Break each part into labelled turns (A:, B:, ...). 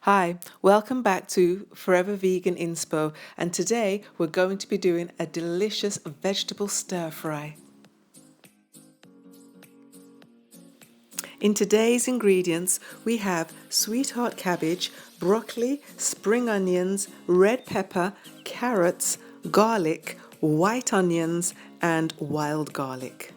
A: Hi, welcome back to Forever Vegan Inspo, and today we're going to be doing a delicious vegetable stir fry. In today's ingredients, we have sweetheart cabbage, broccoli, spring onions, red pepper, carrots, garlic, white onions, and wild garlic.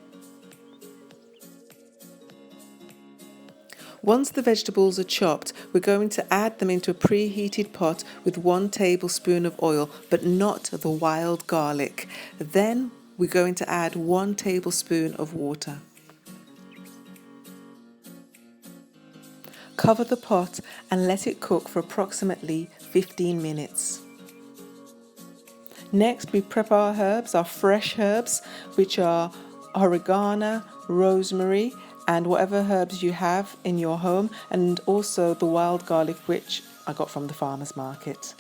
A: Once the vegetables are chopped, we're going to add them into a preheated pot with 1 tablespoon of oil, but not the wild garlic. Then we're going to add 1 tablespoon of water. Cover the pot and let it cook for approximately 15 minutes. Next, we prep our herbs, our fresh herbs, which are oregano, rosemary, and whatever herbs you have in your home, and also the wild garlic, which I got from the farmer's market.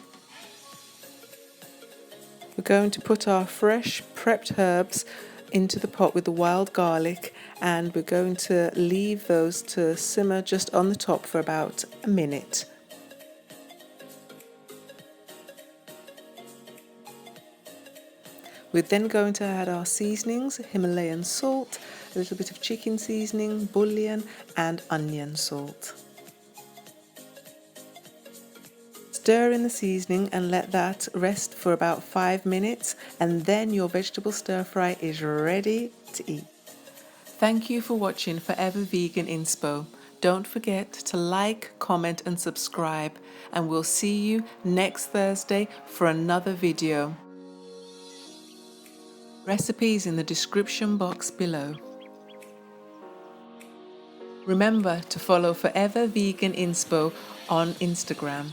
A: We're going to put our fresh prepped herbs into the pot with the wild garlic, and we're going to leave those to simmer just on the top for about a minute. We're then going to add our seasonings, Himalayan salt, a little bit of chicken seasoning, bouillon, and onion salt. Stir in the seasoning and let that rest for about 5 minutes, and then your vegetable stir fry is ready to eat. Thank you for watching Forever Vegan Inspo. Don't forget to like, comment, and subscribe, and we'll see you next Thursday for another video. Recipes in the description box below. Remember to follow Forever Vegan Inspo on Instagram.